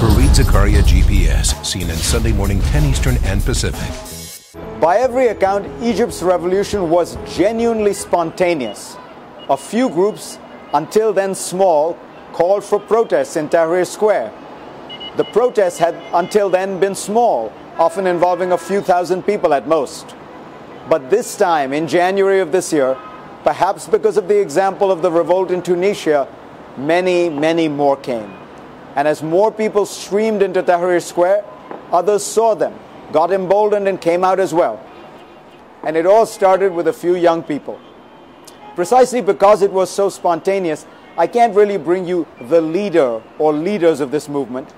Fareed Zakaria, GPS, CNN Sunday morning 10 Eastern and Pacific. By every account, Egypt's revolution was genuinely spontaneous. A few groups, until then small, called for protests in Tahrir Square. The protests had until then been small, often involving a few thousand people at most. But this time, in January of this year, perhaps because of the example of the revolt in Tunisia, many, many more came. And as more people streamed into Tahrir Square, others saw them, got emboldened and came out as well. And it all started with a few young people. Precisely because it was so spontaneous, I can't really bring you the leader or leaders of this movement,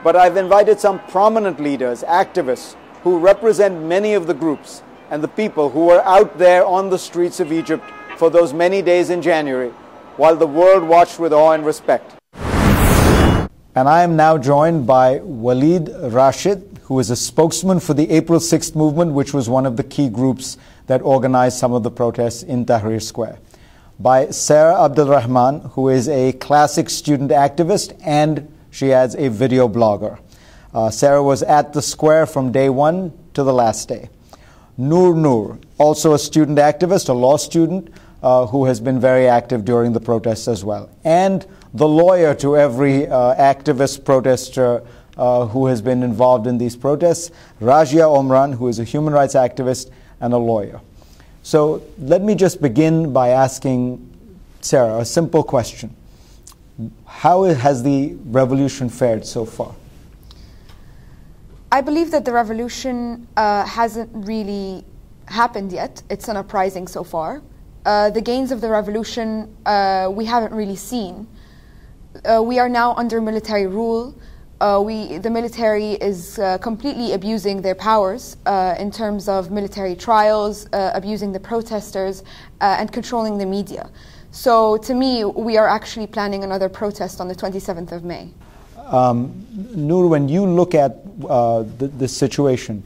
but I've invited some prominent leaders, activists, who represent many of the groups and the people who were out there on the streets of Egypt for those many days in January, while the world watched with awe and respect. And I am now joined by Walid Rashid, who is a spokesman for the April 6th movement, which was one of the key groups that organized some of the protests in Tahrir Square. By Sarah Abdulrahman, who is a classic student activist and, she adds, a video blogger. Sarah was at the square from day one to the last day. Noor, also a student activist, a law student, who has been very active during the protests as well. And the lawyer to every activist protester who has been involved in these protests, Rajia Omran, who is a human rights activist and a lawyer. So let me just begin by asking Sarah a simple question. How has the revolution fared so far? I believe that the revolution hasn't really happened yet. It's an uprising so far. The gains of the revolution we haven't really seen. We are now under military rule. The military is completely abusing their powers in terms of military trials, abusing the protesters, and controlling the media. So to me, we are actually planning another protest on the 27th of May. Noor, when you look at the situation,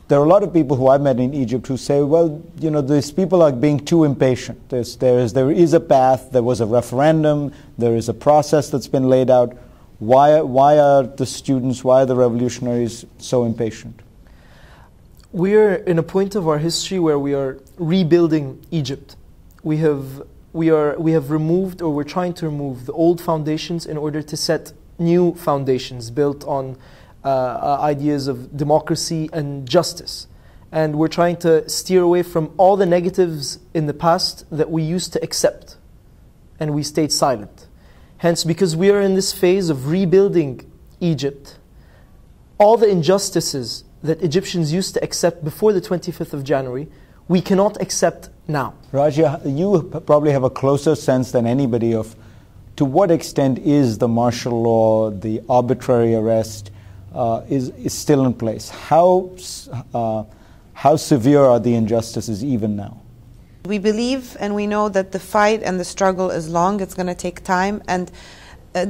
there are a lot of people who I've met in Egypt who say, well, you know, these people are being too impatient. There is a path, there was a referendum, there is a process that's been laid out. Why are the students, why are the revolutionaries so impatient? We're in a point of our history where we are rebuilding Egypt. We have removed, or we're trying to remove, the old foundations in order to set new foundations built on ideas of democracy and justice. And we're trying to steer away from all the negatives in the past that we used to accept, and we stayed silent. Hence, because we are in this phase of rebuilding Egypt, all the injustices that Egyptians used to accept before the 25th of January, we cannot accept now. Rajia, you probably have a closer sense than anybody of to what extent is the martial law, the arbitrary arrest, is still in place. How severe are the injustices even now? We believe and we know that the fight and the struggle is long. It's going to take time. And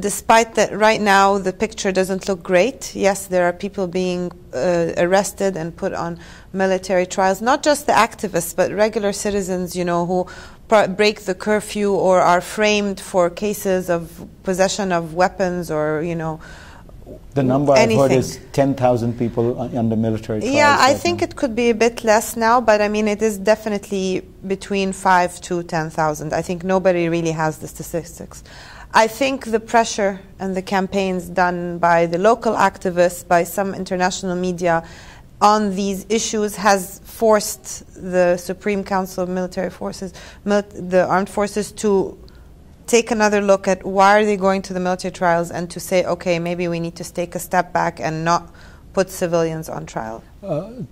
despite that, right now the picture doesn't look great. Yes, there are people being arrested and put on military trials. Not just the activists, but regular citizens, you know, who break the curfew or are framed for cases of possession of weapons or, you know, the number anything. I've heard is 10,000 people under military trials. Yeah, I think it could be a bit less now, but I mean, it is definitely between 5,000 to 10,000. I think nobody really has the statistics. I think the pressure and the campaigns done by the local activists, by some international media on these issues has forced the Supreme Council of Military Forces, the armed forces, to take another look at why are they going to the military trials and to say, okay, maybe we need to take a step back and not put civilians on trial.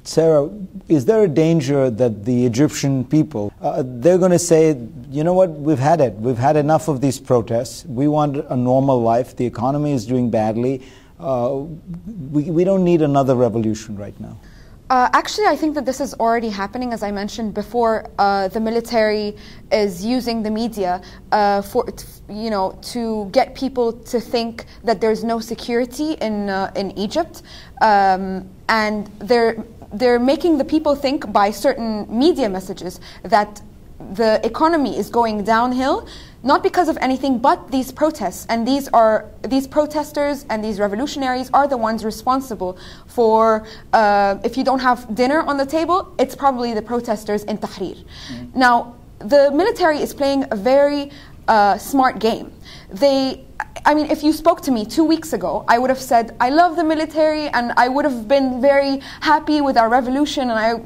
Sarah, is there a danger that the Egyptian people, they're going to say, you know what, we've had it. We've had enough of these protests. We want a normal life. The economy is doing badly. We don't need another revolution right now. Actually, I think that this is already happening. As I mentioned before, the military is using the media to get people to think that there's no security in Egypt, and they're making the people think by certain media messages that the economy is going downhill. not because of anything but these protests. And these protesters and these revolutionaries are the ones responsible for, if you don't have dinner on the table, it's probably the protesters in Tahrir. Now, the military is playing a very smart game. I mean, if you spoke to me 2 weeks ago, I would have said, I love the military, and I would have been very happy with our revolution, and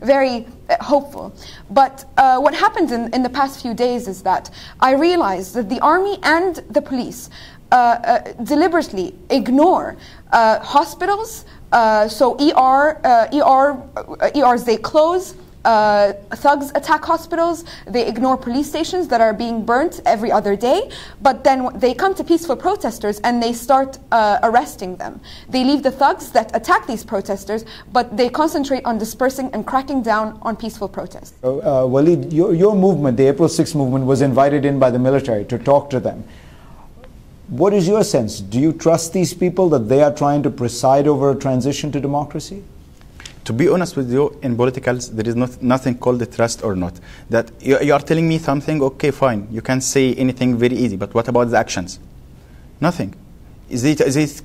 very hopeful. But what happened in the past few days is that I realized that the army and the police deliberately ignore hospitals, so ERs they close. Thugs attack hospitals, they ignore police stations that are being burnt every other day, but then they come to peaceful protesters and they start arresting them. They leave the thugs that attack these protesters, but they concentrate on dispersing and cracking down on peaceful protests. Waleed, your movement, the April 6th movement, was invited in by the military to talk to them. What is your sense? Do you trust these people that they are trying to preside over a transition to democracy? To be honest with you, in politicals, there is nothing called trust or not. That you are telling me something, okay, fine. You can say anything very easy, but what about the actions? Nothing. They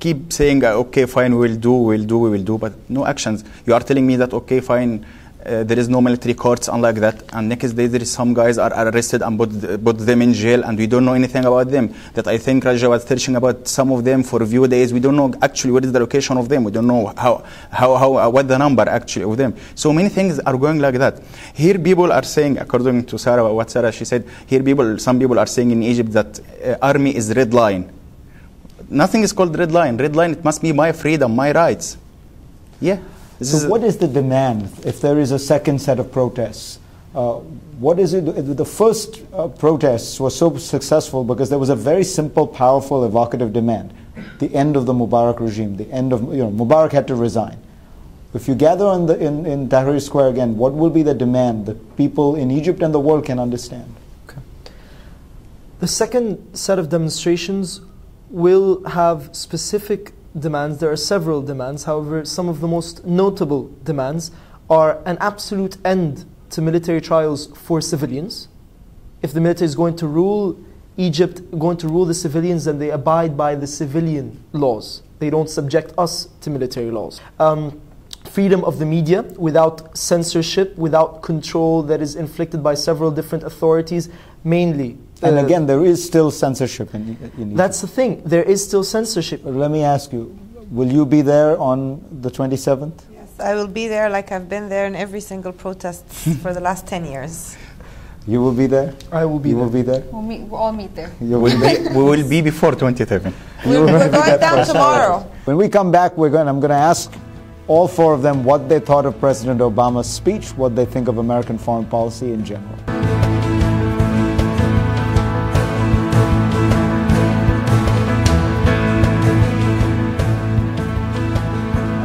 keep saying, okay, fine, we will do, but no actions. You are telling me that, okay, fine, there is no military courts unlike that, and next day there is some guys are arrested and put them in jail, and we don't know anything about them. That I think Raja was searching about some of them for a few days. We don't know actually what is the location of them. We don't know what the number actually of them. So many things are going like that. Here people are saying, according to Sarah, what Sarah she said, here some people are saying in Egypt that army is red line. Nothing is called red line. Red line, it must be my freedom, my rights. Yeah. So what is the demand if there is a second set of protests? What is it? The first protests were so successful because there was a very simple, powerful, evocative demand. The end of the Mubarak regime, the end of, Mubarak had to resign. If you gather in Tahrir Square again, what will be the demand that people in Egypt and the world can understand? Okay. The second set of demonstrations will have specific demands. There are several demands. However, some of the most notable demands are an absolute end to military trials for civilians. If the military is going to rule Egypt, going to rule the civilians, then they abide by the civilian laws. They don't subject us to military laws. Freedom of the media without censorship, without control that is inflicted by several different authorities, mainly. And again, there is still censorship in Egypt. That's the thing. There is still censorship. Let me ask you, will you be there on the 27th? Yes, I will be there like I've been there in every single protest for the last 10 years. You will be there? I will be there. You will be there? We'll all meet there. We will be before 27. We're going down tomorrow. When we come back, I'm going to ask all four of them what they thought of President Obama's speech, what they think of American foreign policy in general.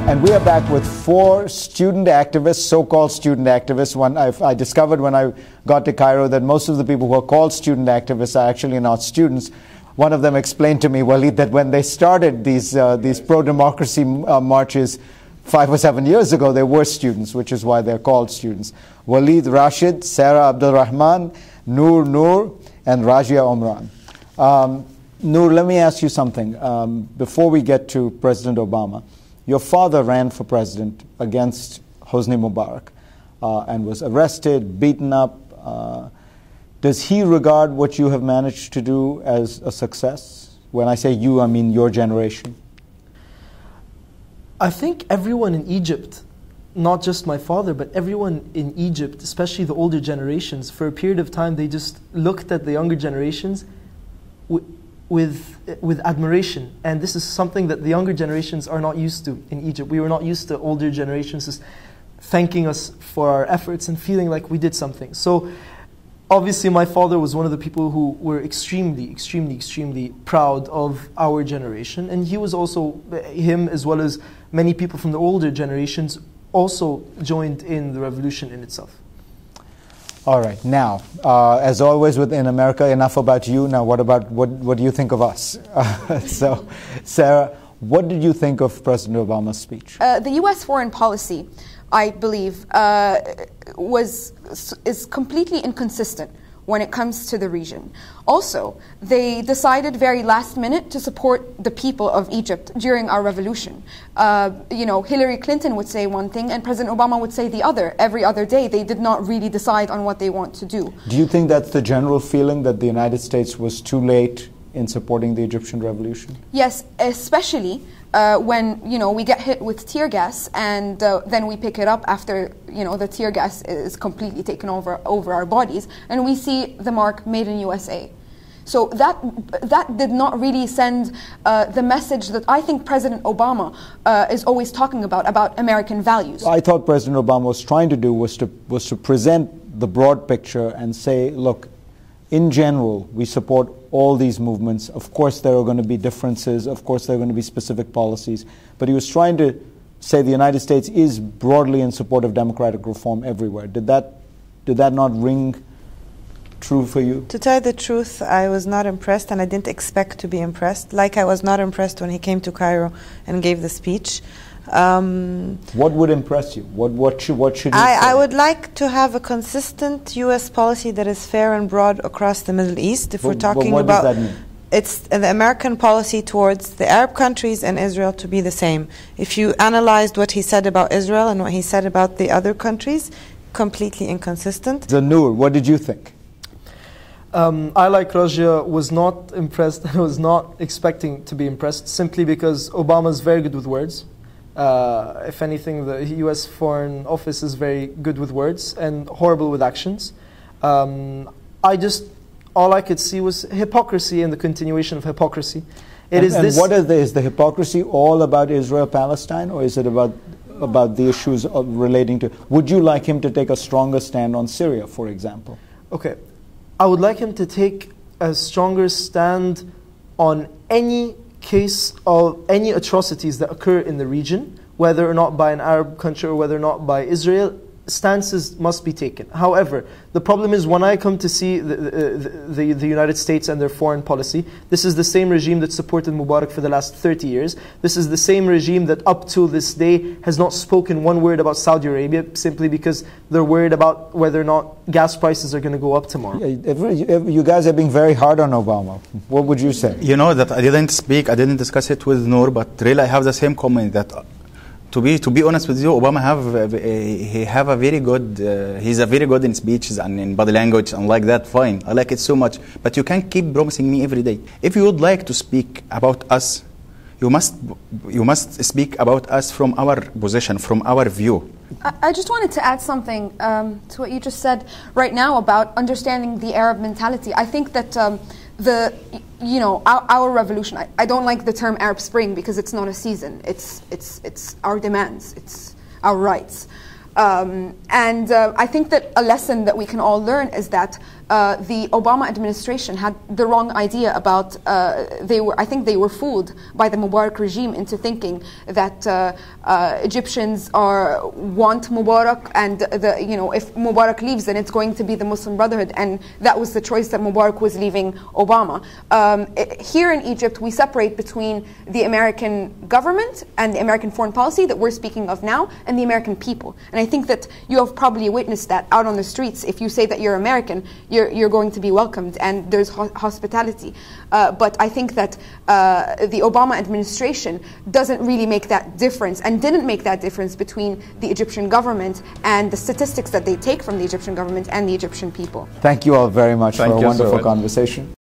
And we are back with four student activists, so-called student activists. I discovered when I got to Cairo that most of the people who are called student activists are actually not students. One of them explained to me, Waleed, that when they started these pro-democracy marches 5 or 7 years ago, they were students, which is why they're called students. Waleed Rashid, Sarah Abdul Rahman, Noor, and Rajia Omran. Noor, let me ask you something before we get to President Obama. Your father ran for president against Hosni Mubarak and was arrested, beaten up. Does he regard what you have managed to do as a success? When I say you, I mean your generation. I think everyone in Egypt, not just my father, but everyone in Egypt, especially the older generations, for a period of time, they just looked at the younger generations with admiration. And this is something that the younger generations are not used to in Egypt. We were not used to older generations just thanking us for our efforts and feeling like we did something. So obviously my father was one of the people who were extremely proud of our generation. And he was also, him as well as many people from the older generations also joined in the revolution in itself. All right. Now, as always within America, enough about you. Now, what do you think of us? So, Sarah, what did you think of President Obama's speech? The U.S. foreign policy, I believe, is completely inconsistent when it comes to the region. Also, they decided very last minute to support the people of Egypt during our revolution. Hillary Clinton would say one thing and President Obama would say the other. Every other day, they did not really decide on what they want to do. Do you think that's the general feeling, that the United States was too late in supporting the Egyptian revolution? Yes, especially when we get hit with tear gas and then we pick it up after the tear gas is completely taken over our bodies, and we see the mark "Made in USA." So that did not really send the message that I think President Obama is always talking about American values. I thought President Obama was trying to do was to present the broad picture and say, look, in general, we support all these movements. Of course, there are going to be differences. Of course, there are going to be specific policies. But he was trying to say the United States is broadly in support of democratic reform everywhere. Did that not ring true for you? To tell you the truth, I was not impressed, and I didn't expect to be impressed. Like I was not impressed when he came to Cairo and gave the speech. What would impress you? What should you say? I would like to have a consistent U.S. policy that is fair and broad across the Middle East. If we're talking what about, does that mean? It's the American policy towards the Arab countries and Israel to be the same. If you analyzed what he said about Israel and what he said about the other countries, completely inconsistent. Zanur, what did you think? I, like Rajia, was not impressed and was not expecting to be impressed, simply because Obama is very good with words. If anything, the U.S. Foreign Office is very good with words and horrible with actions. All I could see was hypocrisy and the continuation of hypocrisy. Is the hypocrisy all about Israel-Palestine, or is it about the issues relating to? Would you like him to take a stronger stand on Syria, for example? Okay, I would like him to take a stronger stand on any case of any atrocities that occur in the region, whether or not by an Arab country or whether or not by Israel. Stances must be taken. However, the problem is when I come to see the United States and their foreign policy, this is the same regime that supported Mubarak for the last 30 years. This is the same regime that up to this day has not spoken one word about Saudi Arabia, simply because they're worried about whether or not gas prices are going to go up tomorrow. You guys are being very hard on Obama. What would you say? You know that I didn't discuss it with Noor, but really I have the same comment that to be honest with you, Obama he's a very good in speeches and in body language and like that. Fine, I like it so much. But you can't keep promising me every day. If you would like to speak about us, you must speak about us from our position, from our view. I just wanted to add something to what you just said right now about understanding the Arab mentality. I think that our revolution, I don't like the term Arab Spring because it's not a season. It's our demands. It's our rights. I think that a lesson that we can all learn is that the Obama administration had the wrong idea about, I think they were fooled by the Mubarak regime into thinking that Egyptians want Mubarak, and if Mubarak leaves, then it's going to be the Muslim Brotherhood, and that was the choice that Mubarak was leaving Obama. Here in Egypt, we separate between the American government and the American foreign policy that we're speaking of now, and the American people. And I think that you have probably witnessed that out on the streets. If you say that you're American, you're going to be welcomed, and there's hospitality. But I think that the Obama administration doesn't really make that difference, and didn't make that difference between the Egyptian government and the statistics that they take from the Egyptian government and the Egyptian people. Thank you all very much for a wonderful conversation.